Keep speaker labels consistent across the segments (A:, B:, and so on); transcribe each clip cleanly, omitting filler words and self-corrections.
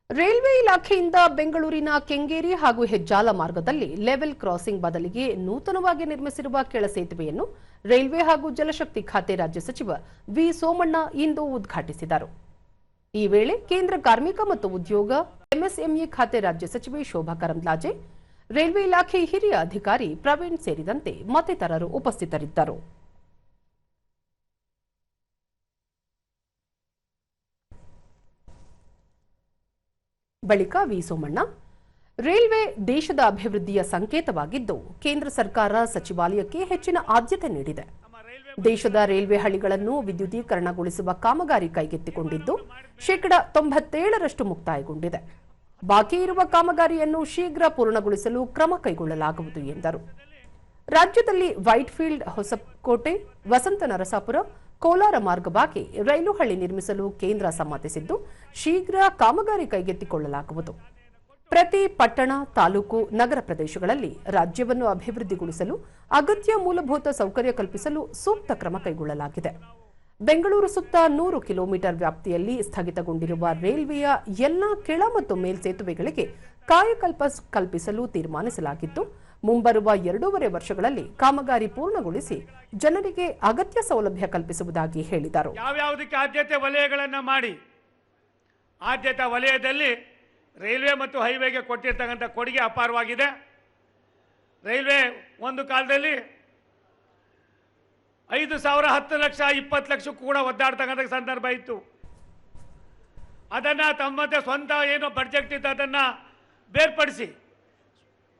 A: Railway ಇಲಾಖೆಯಿಂದ ಬೆಂಗಳೂರಿನ ಕೆಂಗೇರಿ ಹಾಗೂ ಹೆಜ್ಜಾಲ ಮಾರ್ಗದಲ್ಲಿ ಲೆವೆಲ್ ಕ್ರಾಸಿಂಗ್ ಬದಲಿಗೆ ನೂತನವಾಗಿ ನಿರ್ಮಿಸಿರುವ ಕೆಳ ಸೇತುವೆಯನ್ನು ರೈಲ್ವೆ ಹಾಗೂ ಜಲಶಕ್ತಿ ಖಾತೆ ರಾಜ್ಯ ಸಚಿವ ವಿ ಸೋಮಣ್ಣ ಇಂದು ಉದ್ಘಾಟಿಸಿದರು. ಈ ವೇಳೆ ಕೇಂದ್ರ ಕಾರ್ಮಿಕ ಮತ್ತು ಉದ್ಯೋಗ ಎಂಎಸ್ಎಂಇ ಖಾತೆ ರಾಜ್ಯ ಸಚಿವೆ ಶೋಭಾ ಕರಂದ್ಲಾಜೆ, ರೈಲ್ವೆ ಇಲಾಖೆ ಹಿರಿಯ ಅಧಿಕಾರಿ ಪ್ರವೀಣ್ ಸೇರಿದಂತೆ ಮತ್ತಿತರರು ಉಪಸ್ಥಿತರಿದ್ದರು. ಬಳಿಕ ವಿ ಸೋಮಣ್ಣ, ರೈಲ್ವೆ ದೇಶದ ಅಭಿವೃದ್ಧಿಯ ಸಂಕೇತವಾಗಿದ್ದು ಕೇಂದ್ರ ಸರ್ಕಾರ ಸಚಿವಾಲಯಕ್ಕೆ ಹೆಚ್ಚಿನ ಆದ್ಯತೆ ನೀಡಿದೆ. ದೇಶದ ರೈಲ್ವೆ ಹಳಿಗಳನ್ನು ವಿದ್ಯುದೀಕರಣಗೊಳಿಸುವ ಕಾಮಗಾರಿ ಕೈಗೆತ್ತಿಕೊಂಡಿದ್ದು ಶೇಕಡ 97ರಷ್ಟು ಮುಕ್ತಾಯಗೊಂಡಿದೆ. ಬಾಕಿ ಇರುವ ಕಾಮಗಾರಿಯನ್ನು ಶೀಘ್ರ ಪೂರ್ಣಗೊಳಿಸಲು ಕ್ರಮ ಕೈಗೊಳ್ಳಲಾಗುವುದು ಎಂದರು. ರಾಜ್ಯದಲ್ಲಿ ವೈಟ್ಫೀಲ್ಡ್, ಹೊಸಕೋಟೆ, ವಸಂತ ನರಸಾಪುರ, ಕೋಲಾರ ಮಾರ್ಗವಾಗಿ ರೈಲು ಹಳಿ ನಿರ್ಮಿಸಲು ಕೇಂದ್ರ ಸಮ್ಮತಿಸಿದ್ದು ಶೀಘ್ರ ಕಾಮಗಾರಿ ಕೈಗೆತ್ತಿಕೊಳ್ಳಲಾಗುವುದು. ಪ್ರತಿ ಪಟ್ಟಣ, ತಾಲೂಕು, ನಗರ ಪ್ರದೇಶಗಳಲ್ಲಿ ರಾಜ್ಯವನ್ನು ಅಭಿವೃದ್ಧಿಗೊಳಿಸಲು ಅಗತ್ಯ ಮೂಲಭೂತ ಸೌಕರ್ಯ ಕಲ್ಪಿಸಲು ಸೂಕ್ತ ಕ್ರಮ ಕೈಗೊಳ್ಳಲಾಗಿದೆ. ಬೆಂಗಳೂರು ಸುತ್ತ 100 ಕಿಲೋಮೀಟರ್ ವ್ಯಾಪ್ತಿಯಲ್ಲಿ ಸ್ಥಗಿತಗೊಂಡಿರುವ ರೈಲ್ವೆಯ ಎಲ್ಲಾ ಕೆಳ ಮತ್ತು ಮೇಲ್ಸೇತುವೆಗಳಿಗೆ ಕಾಯಕಲ್ಪ ಕಲ್ಪಿಸಲು ತೀರ್ಮಾನಿಸಲಾಗಿದ್ದು ಮುಂಬರುವ 2.5 ವರ್ಷಗಳಲ್ಲಿ ಕಾಮಗಾರಿ ಪೂರ್ಣಗೊಳಿಸಿ ಜನರಿಗೆ ಅಗತ್ಯ ಸೌಲಭ್ಯ ಕಲ್ಪಿಸುವುದಾಗಿ ಹೇಳಿದರು.
B: ಯಾವ್ಯಾವುದಕ್ಕೆ ಆದ್ಯತೆ ವಲಯಗಳನ್ನು ಮಾಡಿ ಆದ್ಯತಾ ವಲಯದಲ್ಲಿ ರೈಲ್ವೆ ಮತ್ತು ಹೈವೇಗೆ ಕೊಟ್ಟಿರ್ತಕ್ಕಂಥ ಕೊಡುಗೆ ಅಪಾರವಾಗಿದೆ. ರೈಲ್ವೆ ಒಂದು ಕಾಲದಲ್ಲಿ 5,000, 10 ಲಕ್ಷ, 20 ಲಕ್ಷಕ್ಕೂ ಕೂಡ ಒದ್ದಾಡ್ತಕ್ಕಂಥ ಸಂದರ್ಭ ಇತ್ತು. ಅದನ್ನು ತಮ್ಮದೇ ಸ್ವಂತ ಏನು ಬಡ್ಜೆಟ್ ಇತ್ತು ಅದನ್ನು ಬೇರ್ಪಡಿಸಿ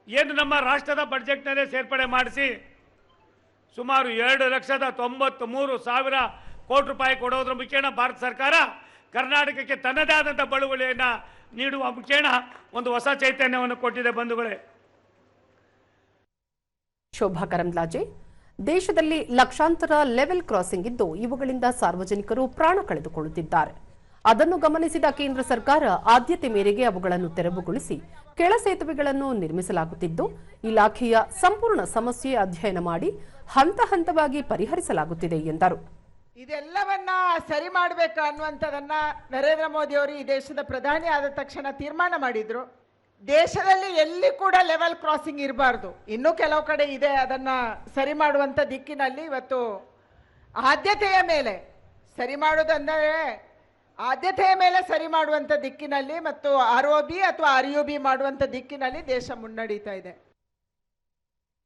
B: ಏನು ನಮ್ಮ ರಾಷ್ಟ್ರದ ಬಡ್ಜೆಟ್ನಲ್ಲೇ ಸೇರ್ಪಡೆ ಮಾಡಿಸಿ ಸುಮಾರು 2,93,000 ಕೋಟಿ ರೂಪಾಯಿ ಕೊಡೋದ್ರ ಮುಖೇನ ಭಾರತ ಸರ್ಕಾರ ಕರ್ನಾಟಕಕ್ಕೆ ತನ್ನದೇ ಆದಂಥ ಬಳುವಳಿಯನ್ನು ನೀಡುವ ಮುಖೇನ ಒಂದು ಹೊಸ ಚೈತನ್ಯವನ್ನು ಕೊಟ್ಟಿದೆ. ಬಂಧುಗಳೇ,
A: ಶೋಭಾ ಕರಂದ್ಲಾಜೆ, ದೇಶದಲ್ಲಿ ಲಕ್ಷಾಂತರ ಲೆವೆಲ್ ಕ್ರಾಸಿಂಗ್ ಇದ್ದು ಇವುಗಳಿಂದ ಸಾರ್ವಜನಿಕರು ಪ್ರಾಣ ಕಳೆದುಕೊಳ್ಳುತ್ತಿದ್ದಾರೆ. ಅದನ್ನು ಗಮನಿಸಿದ ಕೇಂದ್ರ ಸರ್ಕಾರ ಆದ್ಯತೆ ಮೇರೆಗೆ ಅವುಗಳನ್ನು ತೆರವುಗೊಳಿಸಿ ಕೆಳ ಸೇತುವೆಗಳನ್ನು ನಿರ್ಮಿಸಲಾಗುತ್ತಿದ್ದು ಇಲಾಖೆಯ ಸಂಪೂರ್ಣ ಸಮಸ್ಯೆ ಅಧ್ಯಯನ ಮಾಡಿ ಹಂತ ಹಂತವಾಗಿ ಪರಿಹರಿಸಲಾಗುತ್ತಿದೆ ಎಂದರು.
C: ಇದೆಲ್ಲವನ್ನ ಸರಿ ಮಾಡಬೇಕು ಅನ್ನುವಂಥದ್ದನ್ನ ನರೇಂದ್ರ ಮೋದಿ ಅವರು ಈ ದೇಶದ ಪ್ರಧಾನಿ ಆದ ತಕ್ಷಣ ತೀರ್ಮಾನ ಮಾಡಿದ್ರು. ದೇಶದಲ್ಲಿ ಎಲ್ಲಿ ಕೂಡ ಲೆವೆಲ್ ಕ್ರಾಸಿಂಗ್ ಇರಬಾರ್ದು. ಇನ್ನೂ ಕೆಲವು ಕಡೆ ಇದೆ. ಅದನ್ನ ಸರಿ ಮಾಡುವಂಥ ದಿಕ್ಕಿನಲ್ಲಿ ಇವತ್ತು ಆದ್ಯತೆಯ ಮೇಲೆ ಸರಿ ಮಾಡೋದಂದರೆ ಆದ್ಯತೆಯ ಮೇಲೆ ಸರಿ ಮಾಡುವಂಥ ದಿಕ್ಕಿನಲ್ಲಿ ಮತ್ತು ROB ಅಥವಾ RUB ಮಾಡುವಂಥ ದಿಕ್ಕಿನಲ್ಲಿ ದೇಶ ಮುನ್ನಡೀತಾ ಇದೆ.